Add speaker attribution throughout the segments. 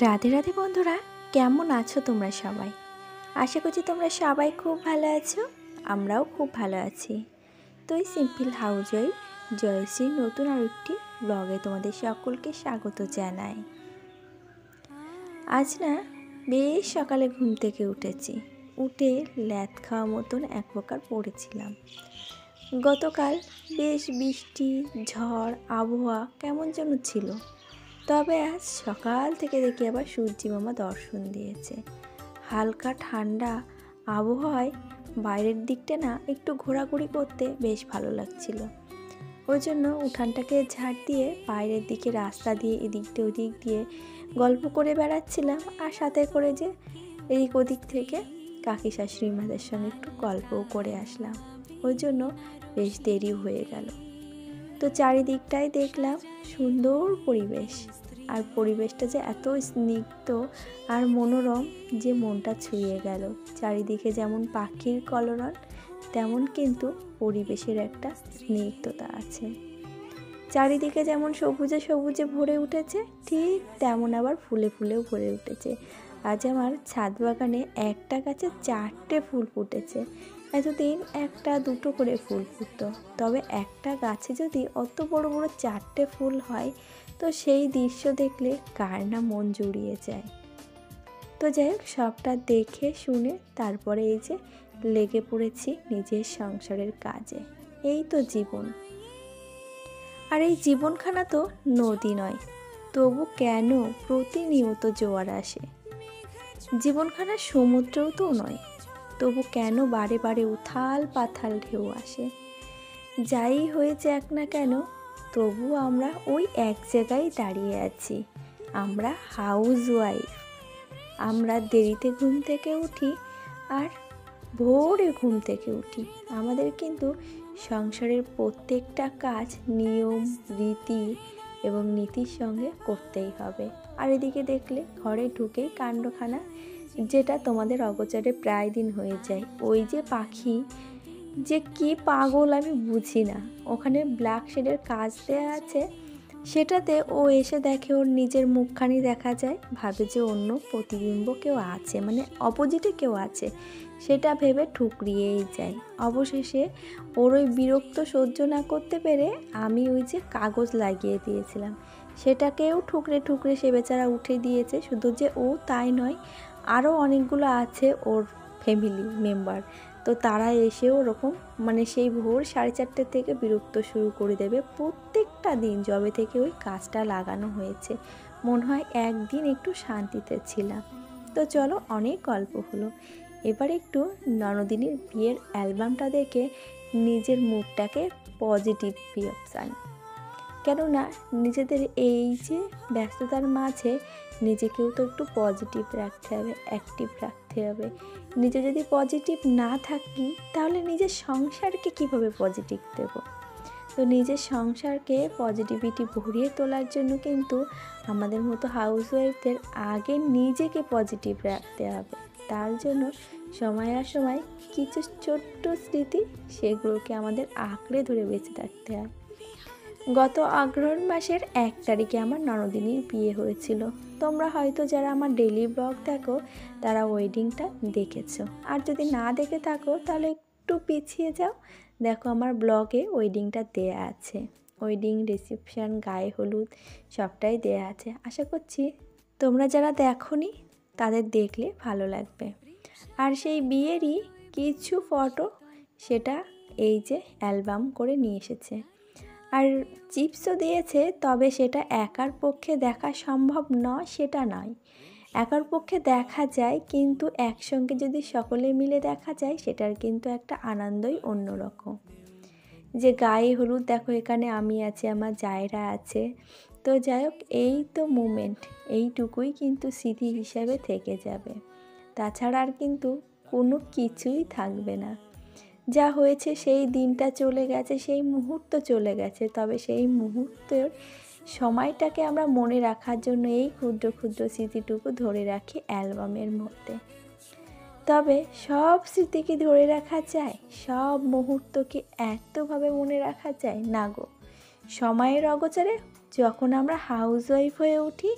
Speaker 1: রাধে রাধে বন্ধুরা, কেমন আছো তোমরা সবাই? আশা করছি তোমরা সবাই খুব ভালো আছো। আমরাও খুব ভালো আছি। তো এই সিম্পল হাউসওয়াইফ জয়শ্রীর নতুন আর একটি ব্লগে তোমাদের সকলকে স্বাগত জানাই। আজ না বেশ সকালে ঘুম থেকে উঠে ল্যাদ খাওয়া মতন এক প্রকার পড়েছিলাম। গতকাল বেশ বৃষ্টি ঝড় আবহাওয়া কেমন যেন ছিল, তবে আজ সকাল থেকে দেখি আবার সূর্যি মামা দর্শন দিয়েছে। হালকা ঠান্ডা আবহাওয়ায় বাইরের দিকটা না একটু ঘোরাঘুরি করতে বেশ ভালো লাগছিল। ওই জন্য উঠানটাকে ঝাড় দিয়ে বাইরের দিকে রাস্তা দিয়ে এদিক দিয়ে ওদিক দিয়ে গল্প করে বেড়াচ্ছিলাম, আর সাথে করে যে এদিক ওদিক থেকে কাকি শাশুড়ি মাদের সঙ্গে একটু গল্পও করে আসলাম। ওই জন্য বেশ দেরি হয়ে গেল। তো চারিদিকটাই দেখলাম সুন্দর পরিবেশ, আর পরিবেশটা যে এত স্নিগ্ধ আর মনোরম যে মনটা ছুঁয়ে গেল। চারিদিকে যেমন পাখির কলরব, তেমন কিন্তু পরিবেশের একটা স্নিগ্ধতা আছে। চারিদিকে যেমন সবুজে সবুজে ভরে উঠেছে, ঠিক তেমন আবার ফুলে ফুলেও ভরে উঠেছে। আজ আমার ছাদ বাগানে একটা গাছে 4টে ফুল ফুটেছে। এতদিন একটা দুটো করে ফুল ফুটতো, তবে একটা গাছে যদি অত বড় বড় 4টে ফুল হয়, তো সেই দৃশ্য দেখলে কার না মন জুড়িয়ে যায়। তো যাই হোক, সবটা দেখে শুনে তারপরে এই যে লেগে পড়েছি নিজের সংসারের কাজে। এই তো জীবন। আর এই জীবনখানা তো নদী নয়, তবু কেন প্রতিনিয়ত জোয়ার আসে। জীবনখানা সমুদ্রও তো নয়, তবু কেন বারে বারে উথাল পাথাল ঢেউ আসে। যাই হয়ে যাক না কেন, তবু আমরা ওই এক জায়গায় দাঁড়িয়ে আছি। আমরা হাউসওয়াইফ। আমরা দেরিতে ঘুম থেকে উঠি আর ভোরে ঘুম থেকে উঠি। আমাদের কিন্তু সংসারের প্রত্যেকটা কাজ নিয়ম রীতি এবং নীতির সঙ্গে করতেই হবে। আর এদিকে দেখলে ঘরে ঢুকেই কাণ্ডখানা, যেটা তোমাদের অগোচরে প্রায় দিন হয়ে যায়। ওই যে পাখি যে কি পাগল আমি বুঝি না, ওখানে ব্ল্যাক শেডের কাজ দেওয়া আছে, সেটাতে ও এসে দেখে ওর নিজের মুখখানি দেখা যায়, ভাবে যে অন্য প্রতিবিম্ব কেউ আছে, মানে অপোজিটে কেউ আছে, সেটা ভেবে ঠুকরিয়েই যায়। অবশেষে ওর ওই বিরক্ত সহ্য না করতে পেরে আমি ওই যে কাগজ লাগিয়ে দিয়েছিলাম, সেটাকেও ঠুকরে ঠুকরে সে বেচারা উঠে দিয়েছে। শুধু যে ও তাই নয়, আরও অনেকগুলো আছে ওর ফ্যামিলি মেম্বার। তো তারা এসেও ওরকম মানে সেই ভোর 4:30 থেকে বিরক্ত শুরু করে দেবে প্রত্যেকটা দিন, যবে থেকে ওই কাজটা লাগানো হয়েছে। মনে হয় একদিন একটু শান্তিতে ছিলাম। তো চলো, অনেক গল্প হলো, এবার একটু ননদিনীর বিয়ের অ্যালবামটা দেখে নিজের মুডটাকে পজিটিভ ভিউস আনি। কেননা নিজেদের এই যে ব্যস্ততার মাঝে নিজেকেও তো একটু পজিটিভ রাখতে হবে, অ্যাক্টিভ রাখতে হবে। নিজে যদি পজিটিভ না থাকি, তাহলে নিজের সংসারকে কিভাবে পজিটিভ দেব? তো নিজের সংসারকে পজিটিভিটি ভরিয়ে তোলার জন্য কিন্তু আমাদের মতো হাউসওয়াইফদের আগে নিজেকে পজিটিভ রাখতে হবে। তার জন্য সময় আর সময় কিছু ছোট্ট স্মৃতি, সেগুলোকে আমাদের আঁকড়ে ধরে বেঁচে থাকতে হয়। গত অগ্রহণ মাসের 1 তারিখে আমার ননদিনীর বিয়ে হয়েছিল। তোমরা হয়তো যারা আমার ডেইলি ব্লগ দেখো, তারা ওয়েডিংটা দেখেছো। আর যদি না দেখে থাকো, তাহলে একটু পিছিয়ে যাও, দেখো আমার ব্লগে ওয়েডিংটা দেয়া আছে। ওয়েডিং, রিসেপশন, গায়ে হলুদ সবটাই দেয়া আছে। আশা করছি তোমরা যারা দেখোনি তাদের দেখলে ভালো লাগবে। আর সেই বিয়েরই কিছু ফটো সেটা এই যে অ্যালবাম করে নিয়ে এসেছে। আর চিপসও দিয়েছে, তবে সেটা একার পক্ষে দেখা সম্ভব নয়, সেটা নয়। একার পক্ষে দেখা যায়, কিন্তু একসঙ্গে যদি সকলে মিলে দেখা যায়, সেটার কিন্তু একটা আনন্দই অন্যরকম। যে গায়ে হলুদ দেখো, এখানে আমি আছি, আমার জায়রা আছে। তো যাই হোক, এই তো মোমেন্ট, এইটুকুই কিন্তু স্মৃতি হিসাবে থেকে যাবে। তাছাড়া আর কিন্তু কোনো কিছুই থাকবে না। যা হয়েছে সেই দিনটা চলে গেছে, সেই মুহূর্ত চলে গেছে, তবে সেই মুহূর্তের সময়টাকে আমরা মনে রাখার জন্য এই ক্ষুদ্র ক্ষুদ্র স্মৃতিটুকু ধরে রাখি অ্যালবামের মধ্যে। তবে সব স্মৃতি কি ধরে রাখা যায়? সব মুহূর্ত কি এতভাবে মনে রাখা যায়? না গো। সময়ের অগোচরে যখন আমরা হাউসওয়াইফ হয়ে উঠি,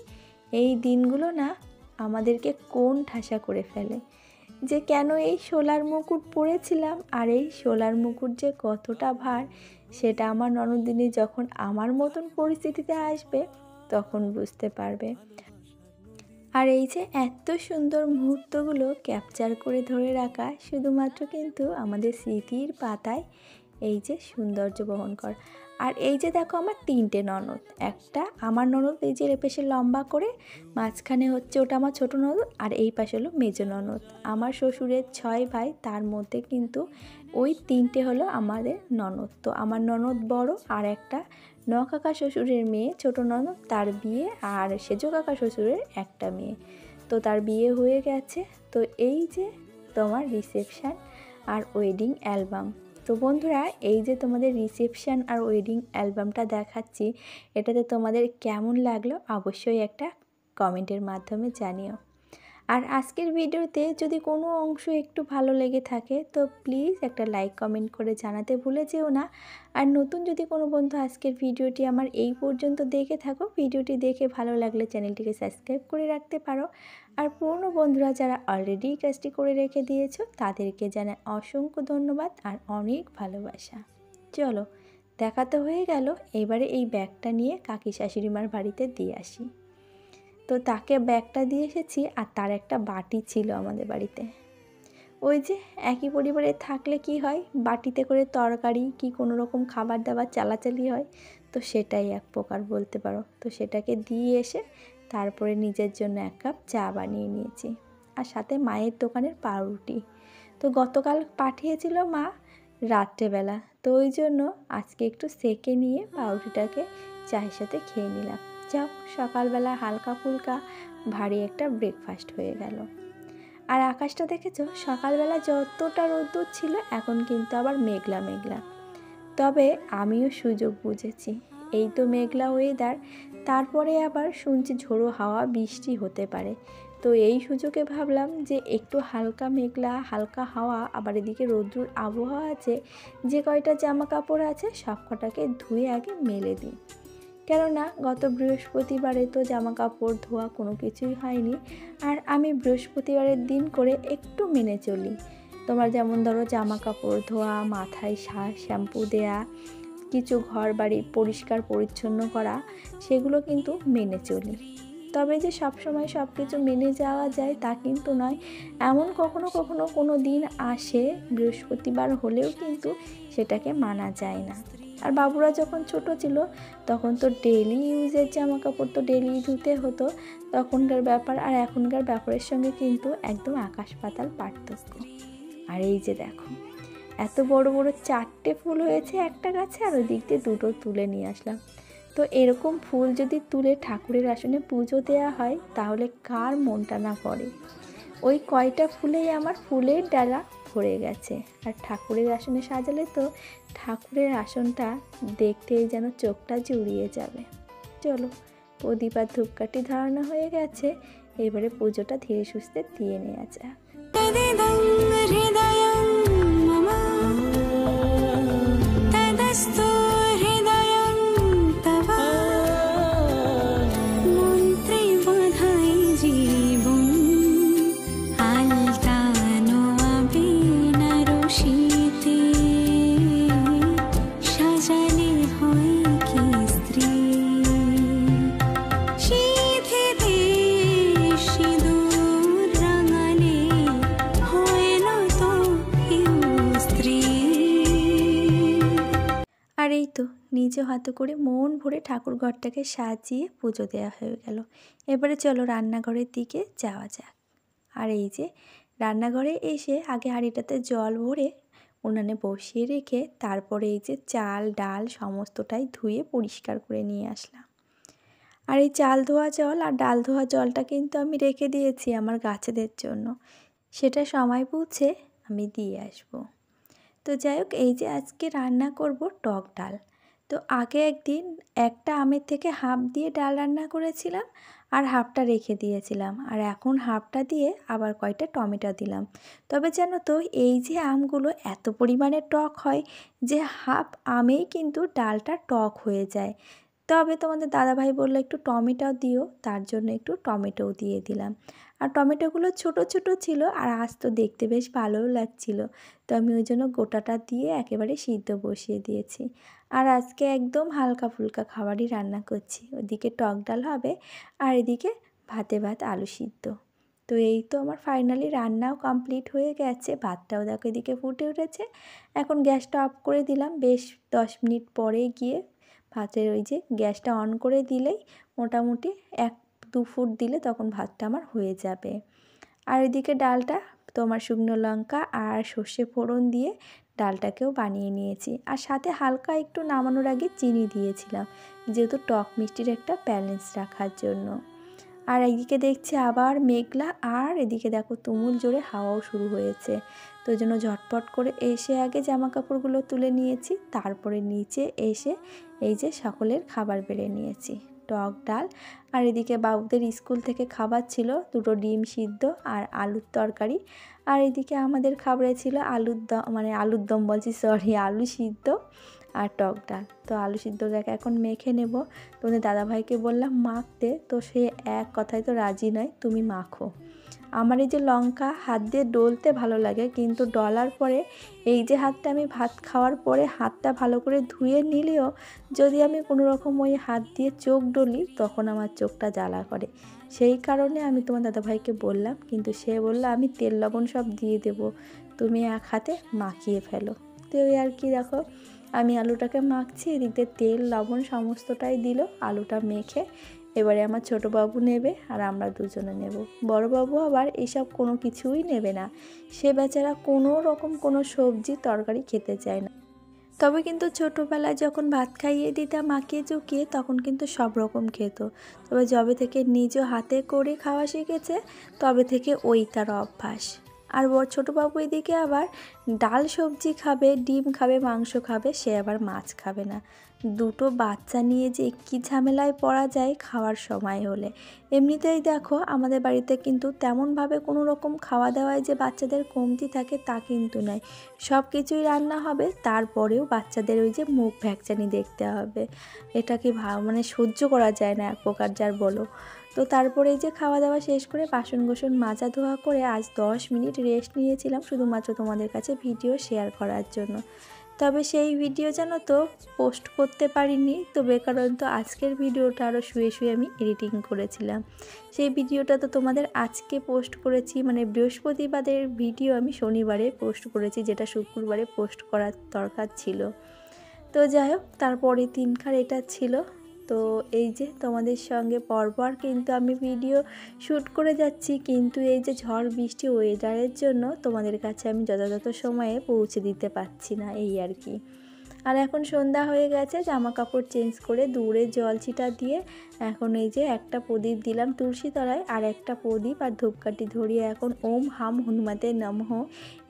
Speaker 1: এই দিনগুলো না আমাদেরকে কোন ঠাসা করে ফেলে, যে কেন এই শোলার মুকুট পরেছিলাম, আর এই শোলার মুকুট যে কতটা ভার সেটা আমার ননদিনী যখন আমার মতন পরিস্থিতিতে আসবে তখন বুঝতে পারবে। আর এই যে এত সুন্দর মুহূর্তগুলো ক্যাপচার করে ধরে রাখা শুধুমাত্র কিন্তু আমাদের স্মৃতির পাতায় এই যে সৌন্দর্য বহন কর। আর এই যে দেখো আমার 3টে ননদ, একটা আমার ননদ এই যে পাশে লম্বা করে, মাঝখানে হচ্ছে ওটা আমার ছোটো ননদ, আর এই পাশে হলো মেজো ননদ। আমার শ্বশুরের 6 ভাই, তার মধ্যে কিন্তু ওই 3টে হলো আমাদের ননদ। তো আমার ননদ বড়, আর একটা কাকা শ্বশুরের মেয়ে ছোটো ননদ, তার বিয়ে, আর সেজো কাকা শ্বশুরের একটা মেয়ে, তো তার বিয়ে হয়ে গেছে। তো এই যে তোমার রিসেপশান আর ওয়েডিং অ্যালবাম। তো বন্ধুরা, এই যে তোমাদের রিসেপশান আর ওয়েডিং অ্যালবামটা দেখাচ্ছি, এটাতে তোমাদের কেমন লাগলো অবশ্যই একটা কমেন্টের মাধ্যমে জানিও। আর আজকের ভিডিওতে যদি কোনো অংশ একটু ভালো লেগে থাকে তো প্লিজ একটা লাইক কমেন্ট করে জানাতে ভুলে যেও না। আর নতুন যদি কোনো বন্ধু আজকের ভিডিওটি আমার এই পর্যন্ত দেখে থাকো, ভিডিওটি দেখে ভালো লাগলে চ্যানেলটিকে সাবস্ক্রাইব করে রাখতে পারো। আর পুরনো বন্ধুরা যারা অলরেডি কাজটি করে রেখে দিয়েছো তাদেরকে জানাই অসংখ্য ধন্যবাদ আর অনেক ভালোবাসা। চলো, দেখা তো হয়ে গেল, এবারে এই ব্যাগটা নিয়ে কাকি শাশুড়িমার বাড়িতে দিয়ে আসি। তো তাকে ব্যাগটা দিয়ে এসেছি, আর তার একটা বাটি ছিল আমাদের বাড়িতে। ওই যে একই পরিবারে থাকলে কি হয়, বাটিতে করে তরকারি কি কোনো রকম খাবার দাবার চালাচালি হয়, তো সেটাই এক প্রকার বলতে পারো। তো সেটাকে দিয়ে এসে তারপরে নিজের জন্য 1 কাপ চা বানিয়ে নিয়েছি, আর সাথে মায়ের দোকানের পাউরুটি। তো গতকাল পাঠিয়েছিল মা রাত্রেবেলা, তো ওই জন্য আজকে একটু সেকে নিয়ে পাউরুটিটাকে চায়ের সাথে খেয়ে নিলাম। যাও, সকালবেলা হালকা ফুলকা ভারী একটা ব্রেকফাস্ট হয়ে গেল। আর আকাশটা দেখেছো, সকালবেলা যতটা রোদ্দুর ছিল এখন কিন্তু আবার মেঘলা মেঘলা। তবে আমিও সুযোগ বুঝেছি, এই তো মেঘলা ওয়েদার, তারপরে আবার শুনছি ঝোড়ো হাওয়া বৃষ্টি হতে পারে। তো এই সুযোগে ভাবলাম যে একটু হালকা মেঘলা হালকা হাওয়া, আবার এদিকে রোদ্দুর আবহাওয়া আছে, যে কয়টা জামা কাপড় আছে সব কটাকে ধুয়ে আগে মেলে দিই। কেননা গত বৃহস্পতিবারে তো জামা কাপড় ধোয়া কোনো কিছুই হয়নি। আর আমি বৃহস্পতিবারের দিন করে একটু মেনে চলি, তোমার যেমন ধরো জামা কাপড় ধোয়া, মাথায় শ্যাম্পু দেয়া, কিছু ঘর বাড়ি পরিষ্কার পরিচ্ছন্ন করা, সেগুলো কিন্তু মেনে চলি। তবে যে সবসময় সব কিছু মেনে যাওয়া যায় তা কিন্তু নয়, এমন কখনো কখনো কোনো দিন আসে বৃহস্পতিবার হলেও কিন্তু সেটাকে মানা যায় না। আর বাবুরা যখন ছোট ছিল তখন তো ডেলি ইউজের জামা কাপড় তো ডেলি ধুতে হতো, তখনকার ব্যাপার আর এখনকার ব্যাপারের সঙ্গে কিন্তু একদম আকাশ পাতাল পার্থক্য। আর এই যে দেখো, এত বড় বড় 4টে ফুল হয়েছে একটা গাছে, আর ওই দিক দিয়ে 2টো তুলে নিয়ে আসলাম। তো এরকম ফুল যদি তুলে ঠাকুরের আসনে পুজো দেওয়া হয় তাহলে কার মনটা না পড়ে। ওই কয়টা ফুলেই আমার ফুলের ডালা ভরে গেছে। আর ঠাকুরের আসনে সাজালে তো ঠাকুরের আসনটা দেখতেই যেন চোখটা জুড়িয়ে যাবে। চলো, প্রদীপ আর ধূপকাঠি ধরানো হয়ে গেছে, এবারে পুজোটা ধীরে সুস্থে দিয়ে নেওয়া যাক। আর এই তো নিজে হাতে করে মন ভরে ঠাকুর ঘরটাকে সাজিয়ে পুজো দেওয়া হয়ে গেল। এবারে চলো রান্নাঘরের দিকে যাওয়া যাক। আর এই যে রান্নাঘরে এসে আগে হাঁড়িটাতে জল ভরে উনানে বসিয়ে রেখে তারপরে এই যে চাল ডাল সমস্তটাই ধুয়ে পরিষ্কার করে নিয়ে আসলাম। আর এই চাল ধোয়া জল আর ডাল ধোয়া জলটা কিন্তু আমি রেখে দিয়েছি আমার গাছেদের জন্য, সেটা সময় বুঝে আমি দিয়ে আসবো। তো যাই হোক, এই যে আজকে রান্না করব টক ডাল। তো আগে একদিন একটা আমের থেকে হাফ দিয়ে ডাল রান্না করেছিলাম, আর হাফটা রেখে দিয়েছিলাম, আর এখন হাফটা দিয়ে আবার কয়টা টমেটো দিলাম। তবে জানো তো, এই যে আমগুলো এত পরিমাণে টক হয় যে হাফ আমেই কিন্তু ডালটা টক হয়ে যায়। তবে তোমাদের দাদাভাই বললো একটু টমেটো দিও, তার জন্য একটু টমেটোও দিয়ে দিলাম। আর টমেটোগুলো ছোট ছোট ছিল আর আজ তো দেখতে বেশ ভালোও লাগছিল, তো আমি ওই জন্য গোটাটা দিয়ে একেবারে সিদ্ধ বসিয়ে দিয়েছি। আর আজকে একদম হালকা ফুলকা খাবারই রান্না করছি, ওদিকে টক ডাল হবে আর এদিকে ভাতে ভাত আলু সিদ্ধ। তো এই তো আমার ফাইনালি রান্নাও কমপ্লিট হয়ে গেছে, ভাতটাও দেখো এদিকে ফুটে উঠেছে। এখন গ্যাসটা অফ করে দিলাম, বেশ 10 মিনিট পরে গিয়ে ভাতের ওই যে গ্যাসটা অন করে দিলেই মোটামুটি 1-2 ফুট দিলে তখন ভাতটা আমার হয়ে যাবে। আর এদিকে ডালটা তোমার শুকনো লঙ্কা আর সর্ষে ফোড়ন দিয়ে ডালটাকেও বানিয়ে নিয়েছি, আর সাথে হালকা একটু নামানোর আগে চিনি দিয়েছিলাম, যেহেতু টক মিষ্টির একটা ব্যালেন্স রাখার জন্য। আর এদিকে দেখছি আবার মেঘলা, আর এদিকে দেখো তুমুল জোরে হাওয়াও শুরু হয়েছে। তো ওই জন্য ঝটপট করে এসে আগে জামা কাপড়গুলো তুলে নিয়েছি, তারপরে নিচে এসে এই যে সকলের খাবার বেড়ে নিয়েছি, টক ডাল। আর এদিকে বাবুদের স্কুল থেকে খাবার ছিল 2টো ডিম সিদ্ধ আর আলুর তরকারি। আর এদিকে আমাদের খাবারে ছিল আলুর দম বলছি, সরি, আলু সিদ্ধ আর টক ডাল। তো আলু সিদ্ধটাকে এখন মেখে নেব। তোমাদের দাদাভাইকে বললাম মাখতে, তো সে এক কথায় তো রাজি নয়, তুমি মাখো। আমার এই যে লঙ্কা হাত দিয়ে ডলতে ভালো লাগে, কিন্তু ডলার পরে এই যে হাতটা আমি ভাত খাওয়ার পরে হাতটা ভালো করে ধুয়ে নিলেও যদি আমি কোনো রকম ওই হাত দিয়ে চোখ ডলি তখন আমার চোখটা জ্বালা করে। সেই কারণে আমি তোমার দাদাভাইকে বললাম, কিন্তু সে বললো আমি তেল লবণ সব দিয়ে দেবো, তুমি এক হাতে মাখিয়ে ফেলো। তো ওই আর কি, দেখো আমি আলুটাকে মাখছি, এদিক দিয়ে তেল লবণ সমস্তটাই দিল। আলুটা মেখে এবারে আমার ছোটো বাবু নেবে আর আমরা দুজনে নেব। বড় বাবু আবার এসব কোনো কিছুই নেবে না, সে বেচারা কোনো রকম কোনো সবজি তরকারি খেতে চায় না। তবে কিন্তু ছোটোবেলায় যখন ভাত খাইয়ে দিতাম মাখিয়ে চুকিয়ে তখন কিন্তু সব রকম খেত। তবে যবে থেকে নিজ হাতে করে খাওয়া শিখেছে তবে থেকে ওই তার অভ্যাস। আর ছোটো বাবু এদিকে আবার ডাল সবজি খাবে, ডিম খাবে, মাংস খাবে, সে আবার মাছ খাবে না। দুটো বাচ্চা নিয়ে যে কী ঝামেলায় পড়া যায় খাওয়ার সময় হলে। এমনিতেই দেখো আমাদের বাড়িতে কিন্তু তেমনভাবে কোনো রকম খাওয়া দাওয়ায় যে বাচ্চাদের কমতি থাকে তা কিন্তু নয়, সব কিছুই রান্না হবে, তারপরেও বাচ্চাদের ওই যে মুখ ভ্যাকচানি দেখতে হবে, এটা কি সহ্য করা যায় না এক প্রকার যার বলো। তো তারপরে এই যে খাওয়া দাওয়া শেষ করে বাসন কোসন মাজা ধোয়া করে আজ 10 মিনিট রেস্ট নিয়েছিলাম শুধুমাত্র তোমাদের কাছে ভিডিও শেয়ার করার জন্য। তবে সেই ভিডিও জানো তো পোস্ট করতে পারিনি, তো কারণ তো আজকের ভিডিওটা আরও শুয়ে শুয়ে আমি এডিটিং করেছিলাম। সেই ভিডিওটা তো তোমাদের আজকে পোস্ট করেছি, বৃহস্পতিবারের ভিডিও আমি শনিবারে পোস্ট করেছি, যেটা শুক্রবারে পোস্ট করার দরকার ছিল। তো যাই হোক, তারপরে দিনকার এটা ছিল। তো এই যে তোমাদের সঙ্গে পরপর কিন্তু আমি ভিডিও শ্যুট করে যাচ্ছি, কিন্তু এই যে ঝড় বৃষ্টি ওয়েদারের জন্য তোমাদের কাছে আমি যথাযথ সময়ে পৌঁছে দিতে পারছি না, এই আর কি। আর এখন সন্ধ্যা হয়ে গেছে, জামা কাপড় চেঞ্জ করে দূরে জল ছিটা দিয়ে এখন এই যে একটা প্রদীপ দিলাম তুলসী তলায়, আর একটা প্রদীপ আর ধূপকাঠি ধরিয়ে এখন ওম হাম হনুমতে নমঃ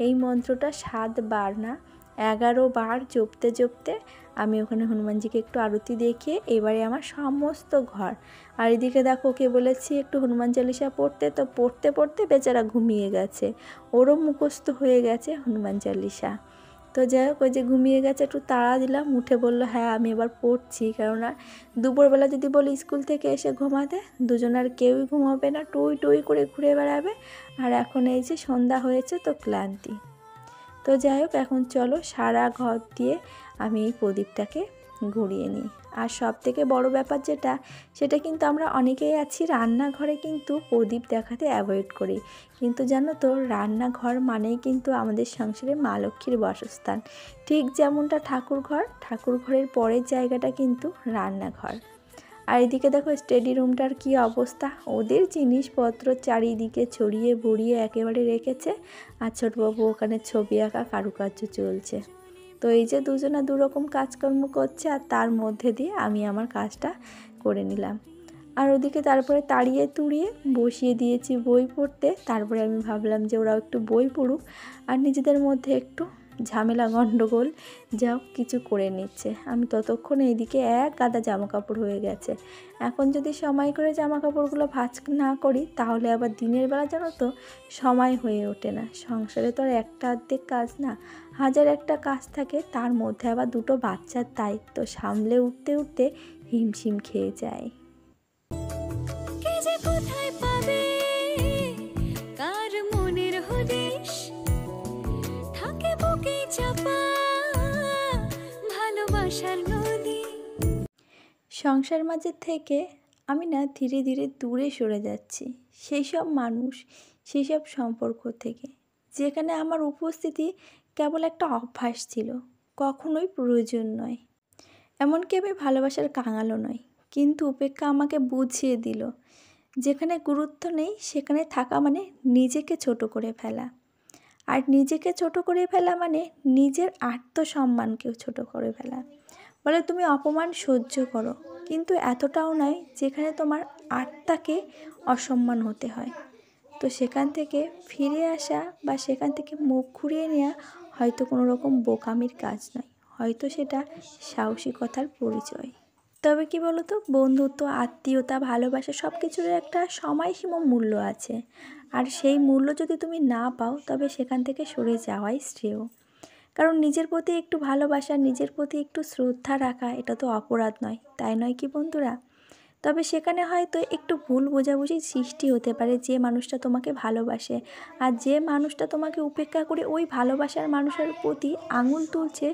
Speaker 1: এই মন্ত্রটা 7 বার না 11 বার জপতে জপতে আমি ওখানে হনুমানজিকে একটু আরতি দেখিয়ে এবারে আমার সমস্ত ঘর। আর এদিকে দেখো ওকে বলেছি একটু হনুমান চালিসা পড়তে, তো পড়তে পড়তে বেচারা ঘুমিয়ে গেছে, ওরও মুখস্থ হয়ে গেছে হনুমান চালিসা। তো যাই হোক, ওই যে ঘুমিয়ে গেছে, একটু তাড়া দিলাম, উঠে বললো হ্যাঁ আমি এবার পড়ছি, কেননা দুপুরবেলা যদি বলি স্কুল থেকে এসে ঘুমাতে দুজনের কেউই ঘুমাবে না, টুই টুই করে ঘুরে বেড়াবে। আর এখন এই যে সন্ধ্যা হয়েছে তো ক্লান্তি। তো যাই হোক, এখন চলো সারা ঘর দিয়ে আমি এই প্রদীপটাকে ঘুরিয়ে নিই। আর সব থেকে বড়ো ব্যাপার যেটা, সেটা কিন্তু আমরা অনেকেই আছি রান্নাঘরে কিন্তু প্রদীপ দেখাতে অ্যাভয়েড করি, কিন্তু জানো তো রান্নাঘর মানেই কিন্তু আমাদের সংসারে মা লক্ষ্মীর বাসস্থান। ঠিক যেমনটা ঠাকুর ঘরের পরের জায়গাটা কিন্তু রান্নাঘর। আর এদিকে দেখো স্টাডি রুমটার কি অবস্থা, ওদের জিনিসপত্র চারিদিকে ছড়িয়ে বড়িয়ে একেবারে রেখেছে, আর ছোটবাবু ওখানে ছবি আঁকা কারুকার্য চলছে। তো এই যে দুজনা দুরকম কাজকর্ম করছে, আর তার মধ্যে দিয়ে আমি আমার কাজটা করে নিলাম। আর ওদিকে তারপরে তাড়িয়ে তুড়িয়ে বসিয়ে দিয়েছি বই পড়তে। তারপরে আমি ভাবলাম যে ওরাও একটু বই পড়ুক, আর নিজেদের মধ্যে একটু ঝামেলা গণ্ডগোল যা কিছু করে নিচ্ছে। আমি ততক্ষণে এইদিকে এক গাদা জামা কাপড় হয়ে গেছে। এখন যদি সময় করে জামা কাপড়গুলো ভাঁজ না করি তাহলে আবার দিনের বেলা জানো তো সময় হয়ে ওঠে না। সংসারে তো আর একটা অর্ধেক কাজ না, হাজার একটা কাজ থাকে, তার মধ্যে আবার দুটো বাচ্চার দায়িত্ব সামলে উঠতে উঠতে হিমশিম খেয়ে যায়।
Speaker 2: কে যে কোথায় পাবে কার মনের হদিশ, থাকে বুকে চাপা ভালোবাসার নদী।
Speaker 1: সংসার মাঝে থেকে আমি না ধীরে ধীরে দূরে সরে যাচ্ছি সেই সব মানুষ, সেই সব সম্পর্ক থেকে, যেখানে আমার উপস্থিতি কেবল একটা অভ্যাস ছিল, কখনোই প্রয়োজন নয়। এমনকি আমি ভালোবাসার কাঙালও নয়, কিন্তু উপেক্ষা আমাকে বুঝিয়ে দিল যেখানে গুরুত্ব নেই সেখানে থাকা মানে নিজেকে ছোট করে ফেলা, আর নিজেকে ছোট করে ফেলা মানে নিজের আত্মসম্মানকেও ছোট করে ফেলা। বলে তুমি অপমান সহ্য করো, কিন্তু এতটাও নয় যেখানে তোমার আত্মাকে অসম্মান হতে হয়। তো সেখান থেকে ফিরে আসা বা সেখান থেকে মুখ ঘুরিয়ে নেওয়া হয়তো কোনো রকম বোকামির কাজ নয়, হয়তো সেটা সাহসিকতার পরিচয়। তবে কি বলো তো, বন্ধুত্ব, আত্মীয়তা, ভালোবাসা সব কিছুর একটা সময়সীমা মূল্য আছে, আর সেই মূল্য যদি তুমি না পাও তবে সেখান থেকে সরে যাওয়াই শ্রেয়। কারণ নিজের প্রতি একটু ভালোবাসা, নিজের প্রতি একটু শ্রদ্ধা রাখা, এটা তো অপরাধ নয়, তাই নয় কি বন্ধুরা? তবে সেখানে হয়তো একটু ভুল বোঝাবুঝির সৃষ্টি হতে পারে, যে মানুষটা তোমাকে ভালোবাসে আর যে মানুষটা তোমাকে উপেক্ষা করে ওই ভালোবাসার মানুষের প্রতি আঙুল তুলছে,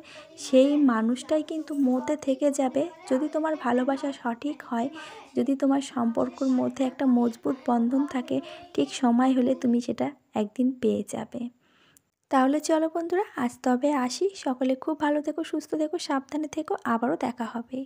Speaker 1: সেই মানুষটাই কিন্তু মধ্যে থেকে যাবে। যদি তোমার ভালোবাসা সঠিক হয়, যদি তোমার সম্পর্কর মধ্যে একটা মজবুত বন্ধন থাকে, ঠিক সময় হলে তুমি সেটা একদিন পেয়ে যাবে। তাহলে চলো বন্ধুরা, আজ তবে আসি। সকলে খুব ভালো থেকো, সুস্থ থেকো, সাবধানে থেকো, আবারও দেখা হবে।